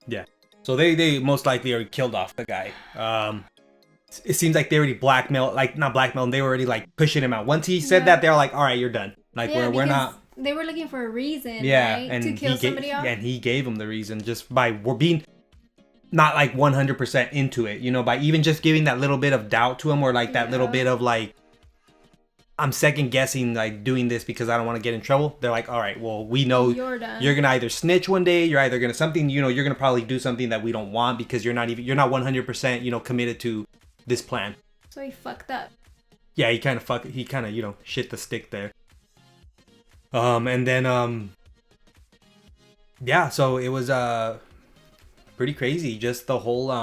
Yeah. So they most likely already killed off the guy. It seems like they already blackmailed, like not blackmailed, they were already like pushing him out. Once he said that, they're like, all right, you're done. Like we're not. They were looking for a reason, Yeah, right? and To kill somebody off. and he gave them the reason just by being not like 100% into it, you know, by even just giving that little bit of doubt to him, or like that little bit of like, I'm second guessing like doing this because I don't want to get in trouble. They're like, all right, well, we know you're gonna either snitch one day, you're either gonna something, you know, you're gonna probably do something that we don't want because you're not 100%, you know, committed to this plan. So he fucked up. Yeah, he kind of you know, shit the stick there. And then yeah, so it was pretty crazy. Just the whole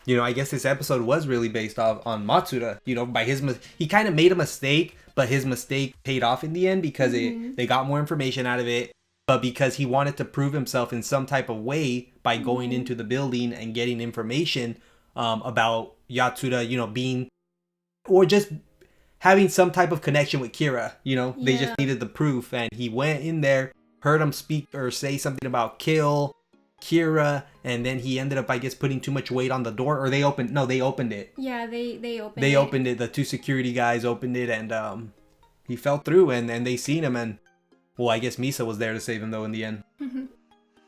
you know, I guess this episode was really based off on Matsuda, you know, by he kind of made a mistake, but his mistake paid off in the end because they got more information out of it, but because he wanted to prove himself in some type of way by going into the building and getting information about Yatsuda, you know, being, or just having some type of connection with Kira, you know, they just needed the proof, and he went in there, heard him speak or say something about kill Kira, and then he ended up, I guess, putting too much weight on the door, or they opened it. Yeah, they opened it. The two security guys opened it, and he fell through, and they seen him, and well, I guess Misa was there to save him though in the end.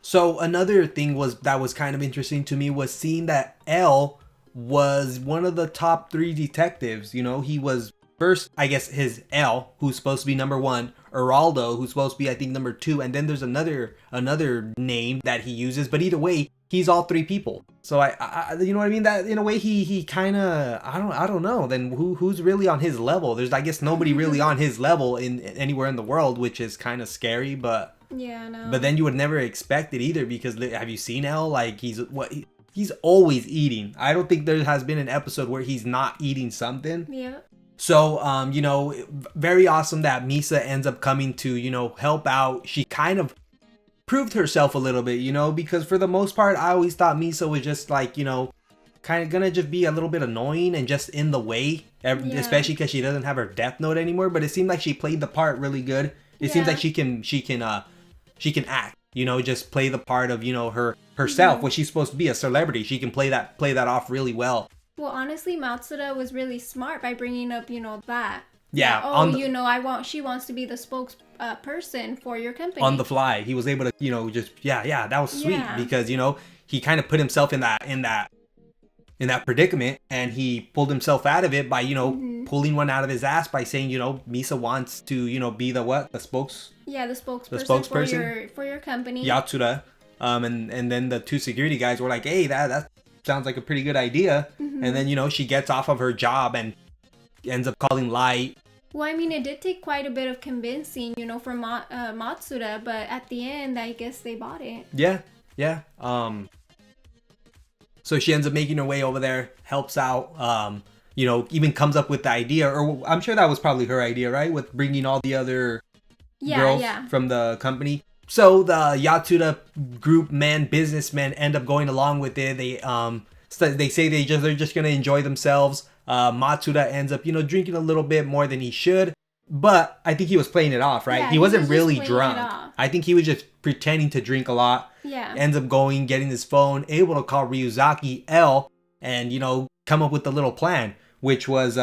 So another thing that was kind of interesting to me was seeing that L was one of the top 3 detectives. You know, he was first, I guess, his L, who's supposed to be number 1, Geraldo, who's supposed to be, I think, number 2, and then there's another name that he uses, but either way, he's all 3 people. So I you know what I mean? That in a way he kind of, I don't know. Then who's really on his level? There's, I guess, nobody really on his level in anywhere in the world, which is kind of scary, but yeah, no. But then you would never expect it either, because have you seen L? Like he's always eating. I don't think there has been an episode where he's not eating something. Yeah. So, you know, very awesome that Misa ends up coming to, you know, help out. She kind of proved herself a little bit, you know, because for the most part, I always thought Misa was just like, you know, kind of gonna just be a little bit annoying and just in the way, especially because she doesn't have her death note anymore. But it seemed like she played the part really good. It seems like she can act, you know, just play the part of, you know, herself, what she's supposed to be, a celebrity. She can play that off really well. Well, honestly, Matsuda was really smart by bringing up, you know, that. Yeah. You know, she wants to be the spokesperson for your company. On the fly, he was able to, you know, just that was sweet because, you know, he kind of put himself in that predicament, and he pulled himself out of it by, you know, pulling one out of his ass by saying, you know, Misa wants to, you know, be the spokesperson for your company, Yatsuda. And then the 2 security guys were like, hey, that sounds like a pretty good idea. And then, you know, she gets off of her job and ends up calling Light. Well, I mean, it did take quite a bit of convincing, you know, from Matsuda, but at the end, I guess they bought it. Yeah. So she ends up making her way over there, helps out, you know, even comes up with the idea, or I'm sure that was probably her idea, right? With bringing all the other girls from the company. So the Yatsuda group businessmen end up going along with it. They say they're just gonna enjoy themselves. Matsuda ends up, you know, drinking a little bit more than he should, but I think he was playing it off, right? He wasn't really drunk. I think he was just pretending to drink a lot. Yeah. Ends up getting his phone, able to call Ryuzaki L, and, you know, come up with the little plan, which was,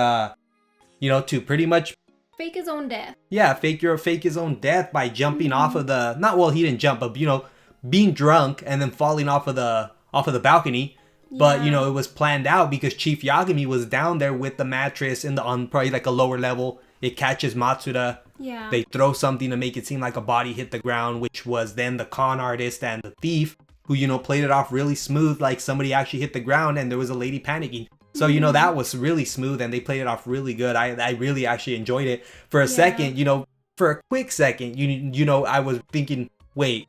you know, to pretty much fake his own death. Yeah, fake his own death by jumping off of he didn't jump, but, you know, being drunk and then falling off of the balcony. Yeah. But, you know, it was planned out because Chief Yagami was down there with the mattress on probably like a lower level. It catches Matsuda. Yeah. They throw something to make it seem like a body hit the ground, which was then the con artist and the thief who, you know, played it off really smooth, like somebody actually hit the ground and there was a lady panicking. So, you know, that was really smooth and they played it off really good. I really actually enjoyed it. For a second, you know, for a quick second, you know, I was thinking, wait,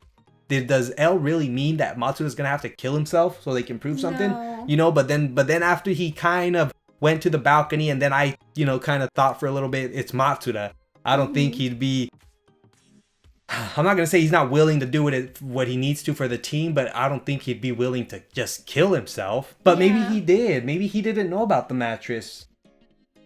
does L really mean that Matsuda's gonna have to kill himself so they can prove something? No. You know, but then after he kind of went to the balcony, and then I, you know, kind of thought for a little bit, it's Matsuda. I don't think he'd be, I'm not gonna say he's not willing to do what he needs to for the team, but I don't think he'd be willing to just kill himself. But maybe he did. Maybe he didn't know about the mattress.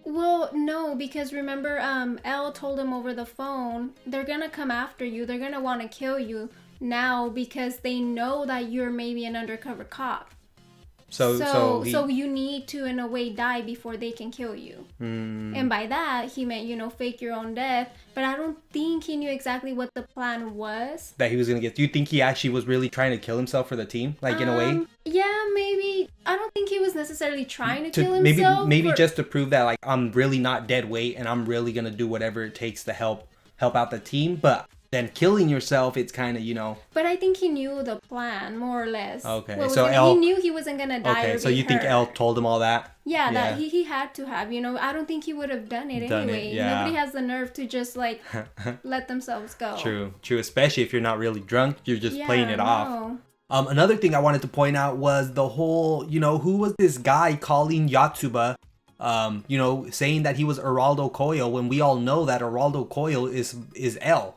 Well, no, because remember, L told him over the phone, they're gonna come after you. They're gonna want to kill you. now because they know that you're maybe an undercover cop. So you need to, in a way, die before they can kill you. And by that, he meant, fake your own death. But I don't think he knew exactly what the plan was. That he was going to get. Do you think he actually was really trying to kill himself for the team? Like, in a way? Yeah, maybe. I don't think he was necessarily trying to kill himself. Maybe just to prove that, like, I'm really not dead weight and I'm really going to do whatever it takes to help out the team. But then killing yourself, it's kind of, But I think he knew the plan, more or less. Okay, so he knew he wasn't going to die or be so you think hurt. L told him all that? Yeah, that he had to have, I don't think he would have done it anyway. Nobody has the nerve to just, like, let themselves go. True, especially if you're not really drunk, you're just playing it off. Another thing I wanted to point out was the whole, who was this guy calling Yotsuba, saying that he was Geraldo Coyo, when we all know that Geraldo Coyo is L.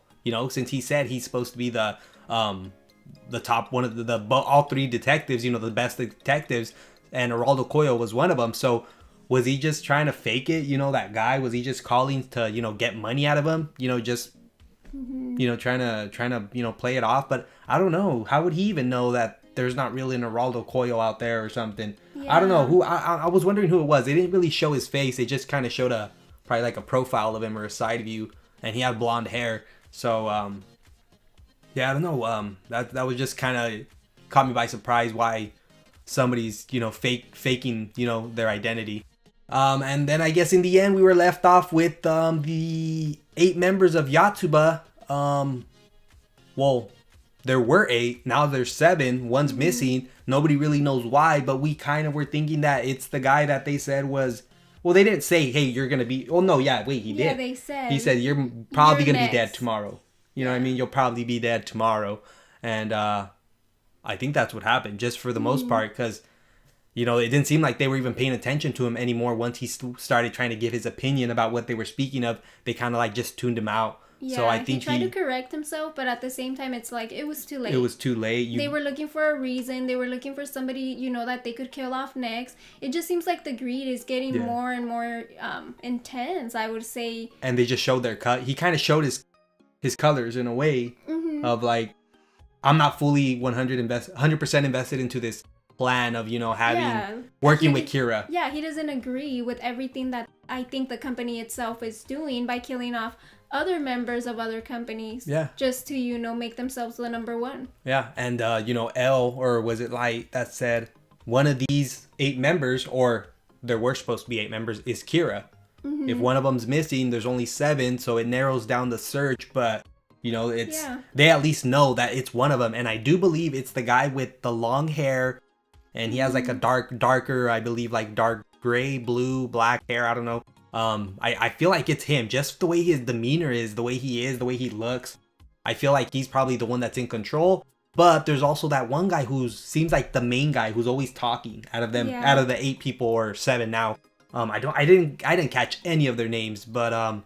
Since he said he's supposed to be the top one of the all three detectives, the best detectives, and Geraldo Coyo was one of them. So was he just trying to fake it? That guy, was he just calling to get money out of him? Just trying to play it off. But I don't know. How would he even know that there's not really an Geraldo Coyo out there or something? Yeah. I don't know who. I was wondering who it was. They didn't really show his face. They just kind of showed probably like a profile of him or a side view, and he had blonde hair. So, I don't know. That was just kind of caught me by surprise why somebody's, faking, their identity. And then I guess in the end we were left off with the 8 members of Yotsuba. Well, there were 8. Now there's 7. One's missing. Nobody really knows why, but we kind of were thinking that it's the guy that they said was... Well, they didn't say, hey, you're going to be... Oh, no, yeah, wait, he did. Yeah, they said. He said, you're probably going to be dead tomorrow. You know what I mean? You'll probably be dead tomorrow. And I think that's what happened, just for the most part, because, it didn't seem like they were even paying attention to him anymore. Once he started trying to give his opinion about what they were speaking of, they kind of like just tuned him out. Yeah, so I think he tried to correct himself, but at the same time, it's like, it was too late. It was too late. They were looking for a reason. They were looking for somebody, that they could kill off next. It just seems like the greed is getting more and more intense, I would say. And they just showed their cut. He kind of showed his colors in a way of like, I'm not fully 100% invested into this plan of, working with Kira. Yeah, he doesn't agree with everything that I think the company itself is doing by killing off other members of other companies, just to make themselves the number one. Yeah, and L, or was it Light, that said one of these 8 members, or there were supposed to be 8 members, is Kira. If one of them's missing, there's only 7, so it narrows down the search. But it's they at least know that it's one of them, and I do believe it's the guy with the long hair, and he has like a darker, I believe, like dark gray, blue, black hair. I don't know. I feel like it's him, just the way his demeanor is, the way he looks. I feel like he's probably the one that's in control. But there's also that one guy who seems like the main guy, who's always talking out of them, out of the 8 people or 7 now. I didn't catch any of their names, but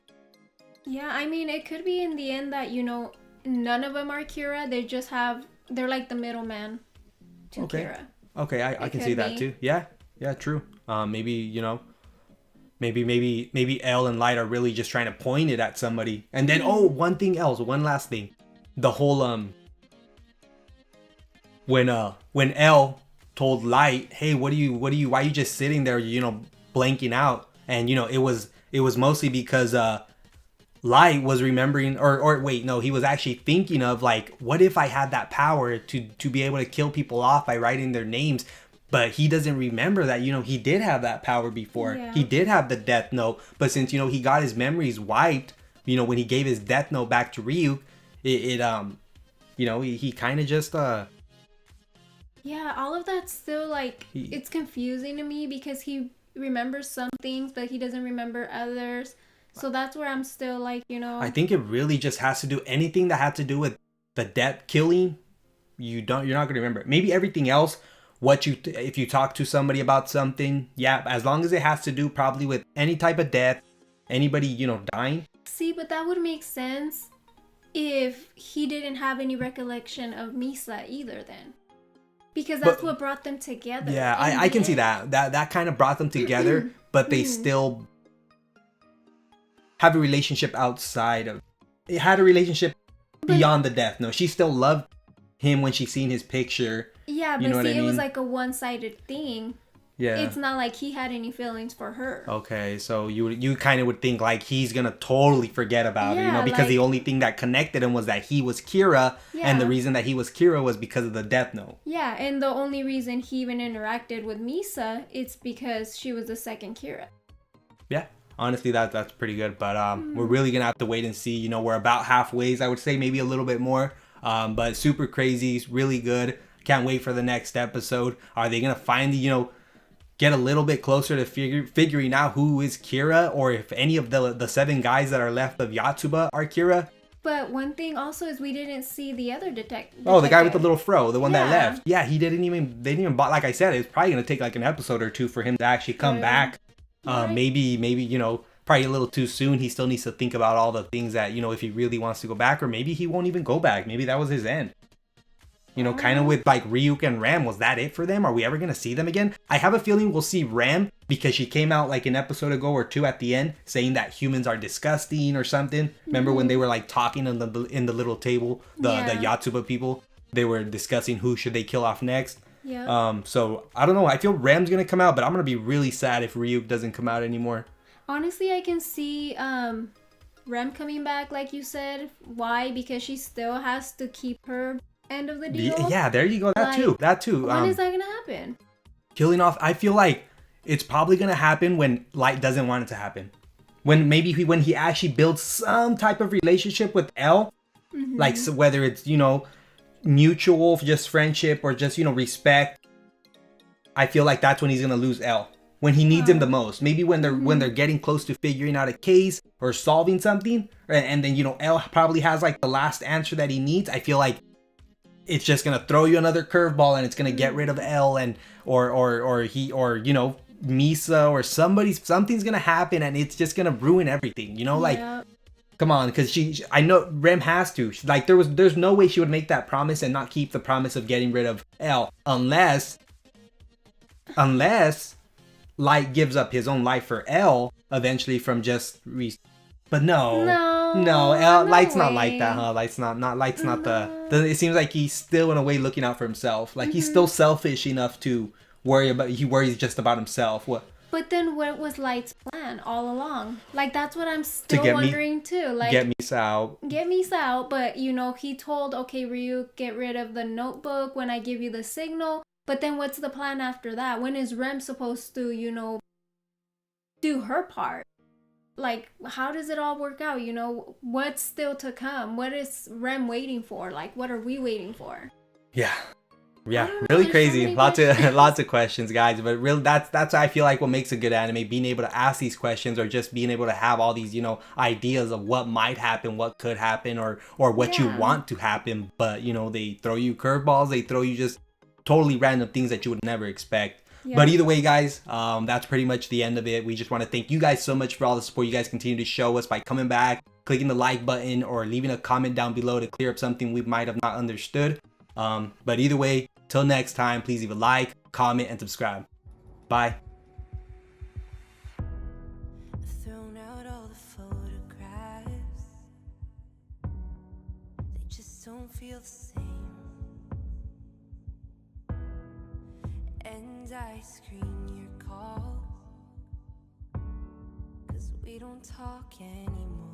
yeah, I mean, it could be in the end that none of them are Kira. They're like the middleman to Kira. Okay, I can see that too. Yeah, true. Maybe maybe L and Light are really just trying to point it at somebody. And then one last thing. The whole when L told Light, "Hey, why are you just sitting there, blanking out?" And it was mostly because Light was remembering, or wait, no, he was actually thinking of like, what if I had that power to be able to kill people off by writing their names? But he doesn't remember that, he did have that power before. Yeah. He did have the death note. But since, he got his memories wiped, when he gave his death note back to Ryuk, he kind of just... Yeah, all of that's still, like, it's confusing to me because he remembers some things, but he doesn't remember others. So that's where I'm still, like, I think it really just has to do anything that had to do with the death killing. You're not going to remember it. Maybe everything else... if you talk to somebody about something, as long as it has to do probably with any type of death, anybody, dying. See, but that would make sense if he didn't have any recollection of Misa either then. Because that's what brought them together. Yeah, I can see that. That kind of brought them together, but they still have a relationship outside of... It had a relationship beyond the death. No, she still loved him when she seen his picture. Yeah, You know but what I see, it was mean? like a one-sided thing. Yeah. It's not like he had any feelings for her. Okay, so you kind of would think like he's gonna totally forget about her, you know, Yeah, because the like- only thing that connected him was that he was Kira, and the Yeah. reason that he was Kira was because of the Death Note. Yeah, and the only reason he even interacted with Misa, it's because she was the second Kira. Yeah, honestly, that's pretty good. But we're really gonna have to wait and see. You know, we're about halfway. I would say maybe a little bit more. But super crazy, really good. Can't wait for the next episode. Are they gonna finally, you know, get a little bit closer to figuring out who is Kira, or if any of the 7 guys that are left of Yatsuba are Kira? But one thing also is we didn't see the other detective. Oh, the guy with the little fro, the one that Yeah. left. Yeah, they didn't even bought. Like I said, it's probably gonna take like an episode or 2 for him to actually come back. Right. Maybe you know, probably a little too soon. He still needs to think about all the things that, you know, if he really wants to go back, or maybe he won't even go back. Maybe that was his end. You know, kind of with like Ryuk and Ram, was that it for them? Are we ever gonna see them again? I have a feeling we'll see Ram, because she came out like an episode ago or 2 at the end saying that humans are disgusting or something. Remember when they were like talking in the little table, the Yatsuba people? They were discussing who should they kill off next. Yeah. So I don't know. I feel Ram's gonna come out, but I'm gonna be really sad if Ryuk doesn't come out anymore. Honestly, I can see Rem coming back, like you said. Why? Because she still has to keep her end of the deal. Yeah, there you go. That too. When is that gonna happen? Killing off. I feel like it's probably gonna happen when Light doesn't want it to happen. When he actually builds some type of relationship with L, like, so whether it's, you know, mutual, just friendship, or just, you know, respect. I feel like that's when he's gonna lose L, when he needs him the most. Maybe when they're getting close to figuring out a case or solving something, and then, you know, L probably has like the last answer that he needs. I feel like it's just gonna throw you another curveball, and it's gonna get rid of L, and or you know, Misa or something's gonna happen, and it's just gonna ruin everything. You know, like. Yeah. Come on, because I know Rem has to. Like, there's no way she would make that promise and not keep the promise of getting rid of L, unless Light gives up his own life for L eventually from just but no, L, Light's not like that, huh? Light's not it seems like he's still in a way looking out for himself. Like, he's still selfish enough to he worries just about himself. What? But then what was Light's plan all along? Like, that's what I'm still wondering too. Like, get Misa out. Get Misa out, but, you know, he told, okay, Ryuk, get rid of the notebook when I give you the signal. But then what's the plan after that? When is Rem supposed to, you know, do her part? Like, how does it all work out? You know, what's still to come? What is Rem waiting for? Like, what are we waiting for? Yeah, really crazy. Lots of questions, guys. But really, that's what I feel like what makes a good anime. Being able to ask these questions, or just being able to have all these, you know, ideas of what might happen, what could happen, or what you want to happen. But, you know, they throw you curveballs. They throw you just totally random things that you would never expect. Yeah. But either way, guys, that's pretty much the end of it. We just want to thank you guys so much for all the support you guys continue to show us by coming back, clicking the like button, or leaving a comment down below to clear up something we might have not understood. But either way, till next time, please leave a like, comment, and subscribe. Bye. Thrown out all the photographs. They just don't feel the same. And I screen your calls, 'cause we don't talk anymore.